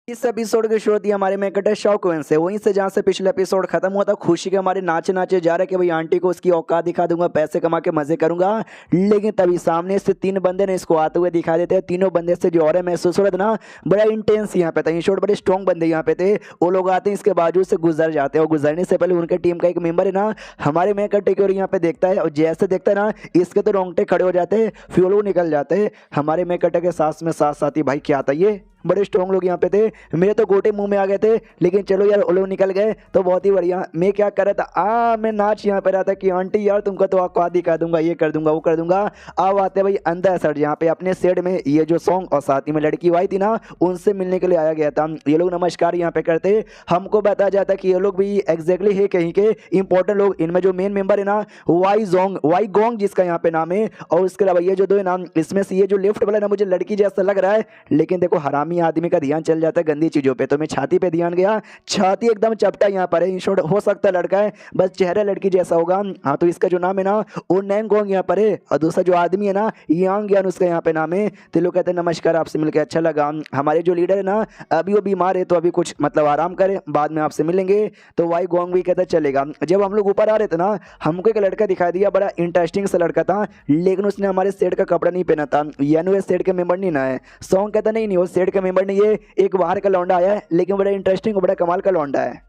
इस एपिसोड की शुरुआत हमारे मेकट शौकवन से, वहीं से जहाँ से पिछले एपिसोड खत्म हुआ था। खुशी के हमारे नाचे नाचे जा रहे कि भाई आंटी को उसकी औकात दिखा दूंगा, पैसे कमा के मजे करूंगा। लेकिन तभी सामने से तीन बंदे ने इसको आते हुए दिखा देते हैं। तीनों बंदे से जो और महसूस हो रहा था ना, बड़ा इंटेंस यहाँ पे था। इन शॉर्ट बड़े स्ट्रॉन्ग बंदे यहाँ पे थे। वो लोग आते हैं, इसके बाजू से गुजर जाते हैं और गुजरने से पहले उनके टीम का एक मेंबर है ना, हमारे मेकट की ओर यहाँ पे देखता है और जैसे देखता है ना, इसके तो रोंगटे खड़े हो जाते हैं, फ्यूल वो निकल जाते हैं। हमारे मेकट के साथ में साथ साथी भाई क्या था, ये बड़े स्ट्रॉन्ग लोग यहाँ पे थे। मेरे तो गोटे मुंह में आ गए थे, लेकिन चलो यार वो लोग निकल गए तो बहुत ही बढ़िया। मैं क्या कर रहा था, मैं नाच यहाँ पे रहा था कि आंटी यार तुमको तो औकात दिखा दूंगा, ये कर दूंगा वो कर दूंगा। अब आते भाई अंदर सर यहाँ पे अपने सेट में, ये जो सॉन्ग और साथ ही में लड़की आई थी ना, उनसे मिलने के लिए आया गया था। ये लोग नमस्कार यहाँ पे करते, हमको बताया जाता कि ये लोग भी एग्जैक्टली है कहीं के इंपॉर्टेंट लोग। इनमें जो मेन मेंबर है ना, वाई गोंग जिसका यहाँ पे नाम है, और उसके अलावा ये जो दो नाम, इसमें से ये जो लेफ्ट वाला ना मुझे लड़की जैसा लग रहा है, लेकिन देखो हरामी आदमी का ध्यान चल जाता है गंदी चीजों पे। तो मैं छाती पे ध्यान गया, छाती एकदम चपटा यहाँ पर है। इन शॉर्ट हो सकता है लड़का है, बस चेहरा लड़की जैसा होगा। हाँ तो इसका जो नाम है ना, वो नैंगोंग यहाँ पर है, और दूसरा जो आदमी है ना, यांग यान उसका यहाँ पे नाम है। तो लोग कहते हैं नमस्कार, आपसे मिलकर अच्छा लगा। हमारे जो लीडर है ना, अभी वो बीमार है तो अभी कुछ मतलब आराम करे, बाद में आपसे मिलेंगे। तो वाई गोंग भी कहता चलेगा। जब हम लोग ऊपर आ रहे थे ना, हमको एक लड़का दिखाई दिया, बड़ा इंटरेस्टिंग सा लड़का था, लेकिन उसने हमारे सेट का कपड़ा नहीं पहना था। यानी वो सेट के मेंबर नहीं ना है। सॉन्ग कहता नहीं वो सेट का मेंबर नहीं है, एक बाहर का लौंडा आया है, लेकिन बड़ा इंटरेस्टिंग और बड़ा कमाल का लौंडा है।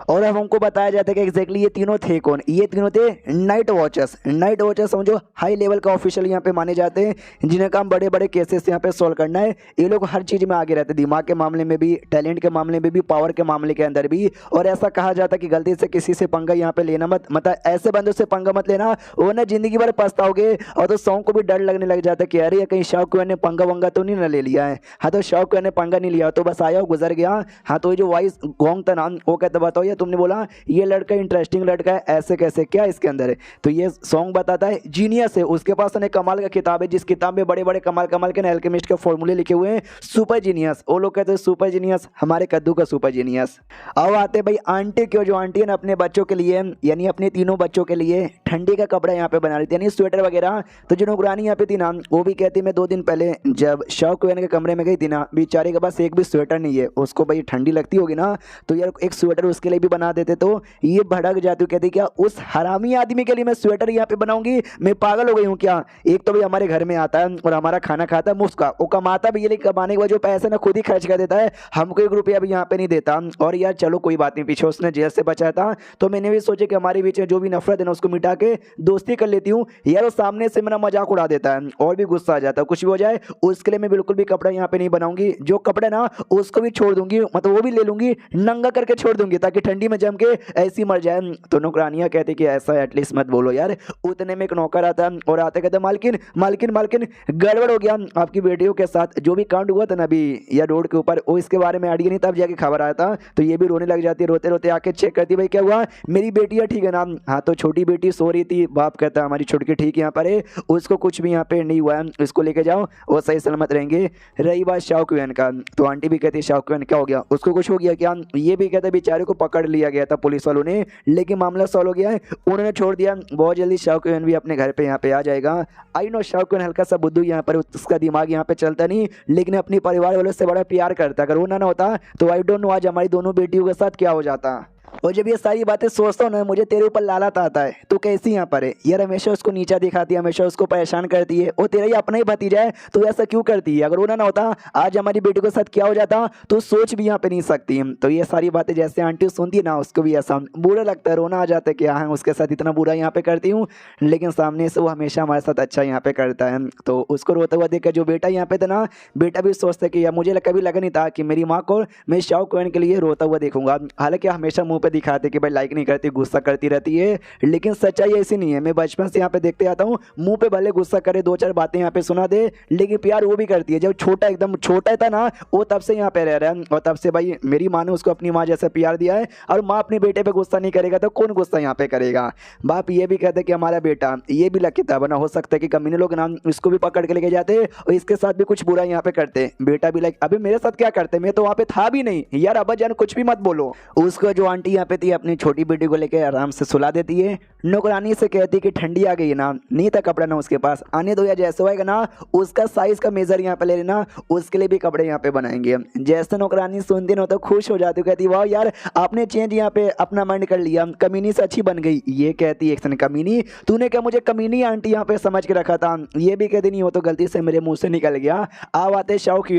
और अब हमको बताया जाता है कि एग्जैक्टली ये तीनों थे कौन। ये तीनों थे नाइट वॉचर्स। नाइट वॉचर्स समझो हाई लेवल का ऑफिशियल यहाँ पे माने जाते हैं, जिन्हें काम बड़े बड़े केसेस यहाँ पे सॉल्व करना है। ये लोग हर चीज़ में आगे रहते हैं, दिमाग के मामले में भी, टैलेंट के मामले में भी, पावर के मामले के अंदर भी। और ऐसा कहा जाता है कि गलती से किसी से पंगा यहाँ पे लेना मत, मतलब ऐसे बंदों से पंगा मत लेना, वो ना जिंदगी भर पछताओगे। और तो सॉन्ग को भी डर लगने लग जाता है कि अरे कहीं शौक ने पंगा वंगा तो नहीं ना ले लिया है। हाँ तो शौक ने पंगा नहीं लिया, तो बस आया गुजर गया। हाँ तो ये जो वाइस गोंग था नाम, वो कहते बताओ ये तुमने बोला ये लड़का इंटरेस्टिंग लड़का है, ऐसे कैसे, क्या इसके अंदर है? तो ये सॉन्ग बताता है जीनियस है, उसके पास अनेक कमाल का किताब है, जिस किताब में बड़े बड़े कमाल कमाल के एल्केमिस्ट के फॉर्मूले लिखे हुए हैं। सुपर जीनियस, वो लोग कहते हैं सुपर जीनियस, हमारे कद्दू का सुपर जीनियस। अब आते भाई आंटी क्यों, जो आंटी है ना अपने बच्चों के लिए, यानी अपने तीनों बच्चों के लिए ठंडी का कपड़ा यहाँ पे बना रही थी, यानी स्वेटर वगैरह। तो जो नौकरानी यहाँ पे थी ना, वो भी कहती मैं 2 दिन पहले जब शौक के कमरे में गई थी ना, बेचारे के पास एक भी स्वेटर नहीं है। उसको भाई ठंडी लगती होगी ना, तो यार एक स्वेटर उसके लिए भी बना देते। तो ये भड़क जाती हूँ, कहती क्या उस हरामी आदमी के लिए मैं स्वेटर यहाँ पे बनाऊंगी? मैं पागल हो गई हूँ क्या? एक तो भाई हमारे घर में आता है और हमारा खाना खाता है मुफ्त का, वो कमाता भी ये, लेकिन कमाने के बाद जो पैसे ना खुद ही खर्च कर देता है, हमको 1 रुपया भी यहाँ पे नहीं देता। और यार चलो कोई बात नहीं, पीछे उसने जेल से बचाया था, तो मैंने भी सोचा कि हमारे बीच में जो भी नफरत है ना, उसको मिटा के दोस्ती कर लेती हूँ। यार वो सामने से मेरा मजाक उड़ा देता है और भी गुस्सा आ जाता है, कुछ भी हो जाए उसके लिए मैं बिल्कुल भी कपड़ा यहाँ पे नहीं बनाऊंगी। जो कपड़ा ना उसको भी छोड़ दूंगी, मतलब वो भी ले लूंगी, नंगा करके छोड़ दूंगी, ताकि ठंडी में जम के ऐसी मर जाए। तो नौकरानियां कहती कि ऐसा एटलीस्ट मत बोलो यार। उतने में एक नौकर आता और आते कहते मालकिन मालकिन मालकिन गड़बड़ हो गया, आपकी बेटियों के साथ जो भी कांड हुआ था ना अभी या रोड के ऊपर, वो इसके बारे में आइडिया नहीं, तब जाके खबर आया था। तो ये भी रोने लग जाती है, रोते रोते आके चेक करती भाई क्या हुआ, मेरी बेटियां ठीक है ना? हाँ तो छोटी बेटी सो रही थी, बाप कहता हमारी छुटकी ठीक यहाँ पर है, उसको कुछ भी यहाँ पे नहीं हुआ है, इसको लेके जाओ वो सही सलामत रहेंगे। रही बात शाओक्वेन का, तो आंटी भी कहती है शाओक्वेन क्या हो गया, उसको कुछ हो गया क्या? ये भी कहते बेचारे को पकड़ लिया गया था पुलिस वालों ने, लेकिन मामला सॉल्व हो गया है, उन्होंने छोड़ दिया। बहुत जल्दी शाओक्वेन भी अपने घर पे यहाँ पे आ जाएगा। आई नो शाओक्वेन हल्का सा बुद्धू यहाँ पर, उसका दिमाग यहाँ पे चलता नहीं, लेकिन अपनी परिवार वालों से बड़ा प्यार करता। अगर वो ना होता तो आई डोंट नो आज हमारी दोनों बेटियों के साथ क्या हो जाता। और जब ये सारी बातें सोचता हूँ ना, मुझे तेरे ऊपर लालत आता है, तू कैसी यहाँ पर है यार, हमेशा उसको नीचा दिखाती है, हमेशा उसको परेशान करती है, और तेरा ही अपना ही भतीजा है तो ऐसा क्यों करती है? अगर वो ना होता आज हमारी बेटी के साथ क्या हो जाता तो सोच भी यहाँ पे नहीं सकती। तो ये सारी बातें जैसे आंटी सुनती है ना, उसको भी ऐसा बुरा लगता है, रोना आ जाता है कि हाँ उसके साथ इतना बुरा यहाँ पे करती हूँ, लेकिन सामने से वो हमेशा हमारे साथ अच्छा यहाँ पे करता है। तो उसको रोता हुआ देखकर जो बेटा यहाँ पे था ना, बेटा भी सोचता है कि यार मुझे कभी लगा नहीं था कि मेरी माँ को मैं शाओक्वेन के लिए रोता हुआ देखूंगा। हालांकि हमेशा मुंह पे दिखाते कि भाई लाइक नहीं करती, गुस्सा करती रहती है, लेकिन सच्चाई ऐसी नहीं है। मैं बचपन से यहाँ पे देखते आता हूँ, मुंह पे भले गुस्सा करे, 2-4 बातें यहाँ पे सुना दे, लेकिन प्यार वो भी करती है। जब छोटा एकदम छोटा था ना, वो तब से यहाँ पे रह रहा है, और तब से भाई मेरी माँ ने उसको अपनी माँ जैसा प्यार दिया है। और माँ अपने बेटे पे गुस्सा नहीं करेगा तो कौन गुस्सा यहाँ पे करेगा? बाप ये भी कहते कि हमारा बेटा ये भी लकी था, बना हो सकता है कि कमीने लोग नाम इसको भी पकड़ के लेके जाते और इसके साथ भी कुछ बुरा यहाँ पे करते। बेटा भी लाइक अभी मेरे साथ क्या करते, मैं तो वहाँ पे था भी नहीं यार, अब्बा जान कुछ भी मत बोलो। उसको जो आंटी आंटी यहाँ पे थी अपनी छोटी बेटी को लेकर आराम से सुला देती है। नौकरानी से कहती कि ठंडी आ गई है ना, नहीं था कपड़ा ना उसके पास, आने दो या जैसे होएगा ना उसका साइज का मेजर यहाँ पे ले लेना, उसके लिए भी कपड़े यहाँ पे बनाएंगे। जैसे नौकरानी सुनती ना तो खुश हो जाती, कहती वाह यार आपने चेंज यहाँ पे अपना माइंड कर लिया, कमीनी से अच्छी बन गई। ये कहती एक कमीनी, तूने क्या मुझे कमीनी आंटी यहाँ पे समझ के रखा था? ये भी कहती नहीं, वो तो गलती से मेरे मुंह से निकल गया। अब आते शौक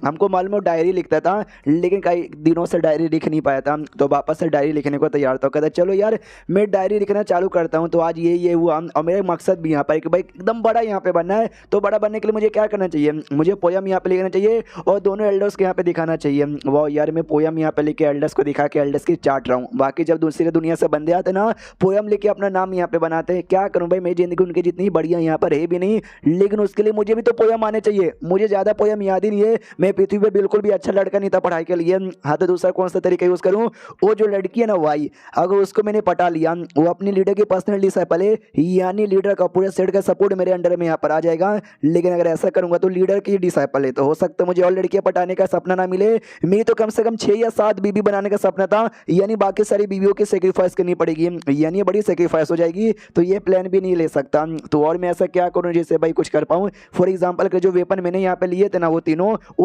हमको मालूम डायरी लिखता था लेकिन कई दिनों से डायरी लिख नहीं पाया था, तो वापस से डायरी लिखने को तैयार था। कहता चलो यार मैं डायरी लिखना चालू करता हूँ। तो आज ये हुआ और मेरा मकसद भी यहाँ पर कि भाई एकदम बड़ा यहाँ पे बनना है। तो बड़ा बनने के लिए मुझे क्या करना चाहिए? मुझे पोयम यहाँ पे लिखना चाहिए और दोनों एल्डर्स को यहाँ पे दिखाना चाहिए। वाह यार मैं पोयम यहाँ पे लिख के एल्डर्स को दिखा के एल्डर्स की चाट रहा हूँ। बाकी जब दूसरी दुनिया से बंदे आते ना पोयम लिख के अपना नाम यहाँ पे बनाते हैं। क्या करूँ भाई, मेरी जिंदगी उनकी जितनी बढ़िया यहाँ पर है भी नहीं, लेकिन उसके लिए मुझे भी तो पोयम आने चाहिए। मुझे ज़्यादा पोयम याद ही नहीं है, मैं पृथ्वी पर बिल्कुल भी अच्छा लड़का नहीं था पढ़ाई के लिए। हाँ तो दूसरा कौन सा तरीका यूज़ करूँ? वो जो लड़की है ना वाई, अगर उसको मैंने पटा लिया, वो अपनी लीडर की पर्सनल डिसाइपल है, यानी लीडर का पूरे सेट का सपोर्ट मेरे अंडर में यहाँ पर आ जाएगा। लेकिन अगर ऐसा करूंगा तो लीडर की डिसाइपल है, तो हो सकता है मुझे और लड़कियां पटाने का सपना ना मिले। मेरी तो कम से कम 6 या 7 बीबी बनाने का सपना था, यानी बाकी सारी बीवियों की सेक्रीफाइस करनी पड़ेगी, यानी बड़ी सेक्रीफाइस हो जाएगी। तो ये प्लान भी नहीं ले सकता। तो और मैं ऐसा क्या करूँ जिससे भाई कुछ कर पाऊँ? फॉर एग्जाम्पल के जो वेपन मैंने यहाँ पे लिए थे ना वो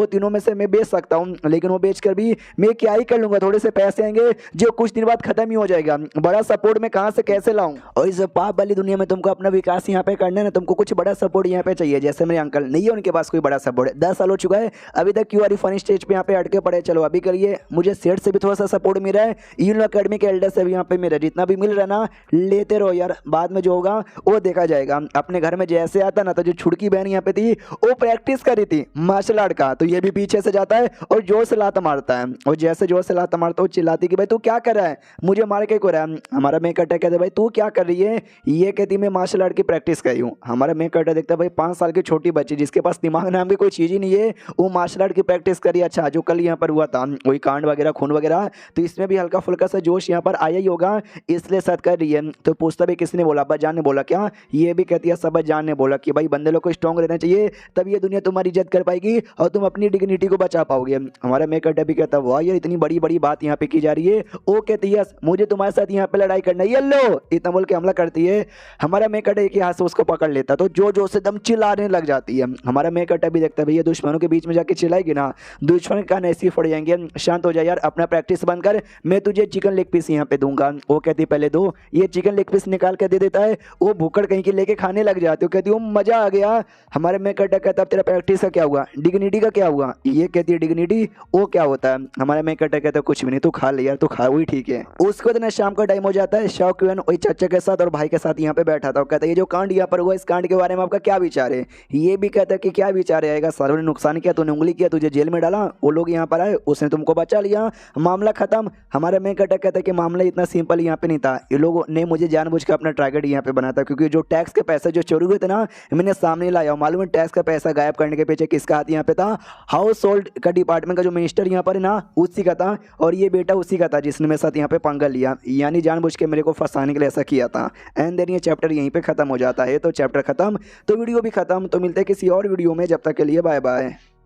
तीनों में से मैं बेच सकता हूँ, लेकिन वो बेच कर भी मैं क्या ही कर लूंगा? थोड़े से पैसे आएंगे जो कुछ दिन बाद खत्म ही हो जाएगा। बड़ा सपोर्ट मैं कहाँ से कैसे लाऊं? और इस पाप वाली दुनिया में तुमको अपना विकास यहाँ पे करना है ना, तुमको कुछ बड़ा सपोर्ट यहाँ पे चाहिए। जैसे मेरे अंकल नहीं है, उनके पास कोई बड़ा सपोर्ट है। 10 साल हो चुका है, अभी तक क्यों फनी स्टेज पे यहाँ पे अटके पड़े। चलो अभी करिए, मुझे सेट से भी थोड़ा सा सपोर्ट मिल रहा है, इन अकेडमी के एल्डर से भी यहाँ पे मेरा जितना भी मिल रहा है ना लेते रहो यार, बाद में जो होगा वो देखा जाएगा। अपने घर में जैसे आता ना तो जो छुड़की बहन यहाँ पे थी वो प्रैक्टिस कर रही थी मार्शल आर्ट का, तो ये भी पीछे से जाता है और जोर से लात मारता है, और जैसे जोर से लात मारता है चिल्लाती कि भाई तू क्या कर रहा है, मुझे मार के को रहा है। हमारा मैं कटा कहते भाई तू क्या कर रही है? ये कहती मैं मार्शल आर्ट की प्रैक्टिस कर रही हूँ। हमारा मैं कटा देखता भाई 5 साल की छोटी बच्ची जिसके पास दिमाग नाम की कोई चीज़ ही नहीं है, वो मार्शल आर्ट की प्रैक्टिस करी। अच्छा जो कल यहाँ पर हुआ था वही कांड वगैरह खून वगैरह, तो इसमें भी हल्का फुल्का सा जोश यहाँ पर आया ही होगा, इसलिए सद कर रही है। तो पूछता भी किसने बोला? अब्बा जान ने बोला क्या? ये भी कहती है सब जान ने बोला कि भाई बंदे लोग को स्ट्रॉन्ग रहना चाहिए, तब ये दुनिया तुम्हारी इज्जत कर पाएगी और तुम अपनी डिग्निटी को बचा पाओगे। हमारा मैं कटा भी कहता वाह यार इतनी बड़ी बड़ी बात यहाँ पे की जा रही है। ओ कहती है मुझे तुम्हारे साथ यहाँ पे लड़ाई करना है, ये लो इतना बोल के हमला करती है। हमारा मैं कटा एक ही हाथ से उसको पकड़ लेता तो जो से दम चिल्लाने लग जाती है। हमारा मैं कटा भी देखता है भैया दुश्मनों के बीच में जाके चिल्लाएगी ना दुश्मन का ऐसे फट जाएंगे। शांत हो जाए यार, अपना प्रैक्टिस बंद कर, मैं तुझे चिकन लेग पीस यहाँ पे दूंगा। वो कहती पहले दो, ये चिकन लेग पीस निकाल के दे देता है, वो भूखड़ कहीं की लेके खाने लग जाती है। कहती वो मजा आ गया। हमारे मैं कटा कहता अब तेरा प्रैक्टिस का क्या हुआ, डिग्निटी का क्या हुआ? ये कहती है डिग्निटी वो क्या होता है? हमारे मैं कटा कहता कुछ भी नहीं, तू खा ले यार, तू खा वही ठीक है। उसके बाद ना शाम का टाइम हो जाता है, शौकन वही चाचा के साथ और भाई के साथ यहाँ पे बैठा था। कहता है ये जो कांड यहाँ पर हुआ इस कांड के बारे में आपका क्या विचार है? ये भी कहता है कि क्या विचार आएगा, सारों ने नुकसान किया, तूने उंगली किया, तुझे जेल में डाला, वो लोग यहाँ पर आए उसने तुमको बचा लिया, मामला खत्म। हमारे मैं कटा कहता है कि मामला इतना सिंपल यहाँ पे नहीं था, ये लोगों ने मुझे जानबूझ के अपना टारगेट यहाँ पे बनाता, क्योंकि जो टैक्स के पैसे जो चोरी हुए थे ना मैंने सामने लाया। मालूम है टैक्स का पैसा गायब करने के पीछे किसका हाथ यहाँ पे था? हाउस होल्ड का डिपार्टमेंट का जो मिनिस्टर यहाँ पर है ना उसी का था, और ये बेटा उसी का था जिसने मेरे साथ यहाँ पे पंगा लिया, यानी जानबूझ के मेरे को फंसाने के लिए ऐसा किया था। एंड देन ये चैप्टर यहीं पे खत्म हो जाता है। तो चैप्टर खत्म तो वीडियो भी खत्म। तो मिलते हैं किसी और वीडियो में, जब तक के लिए बाय बाय।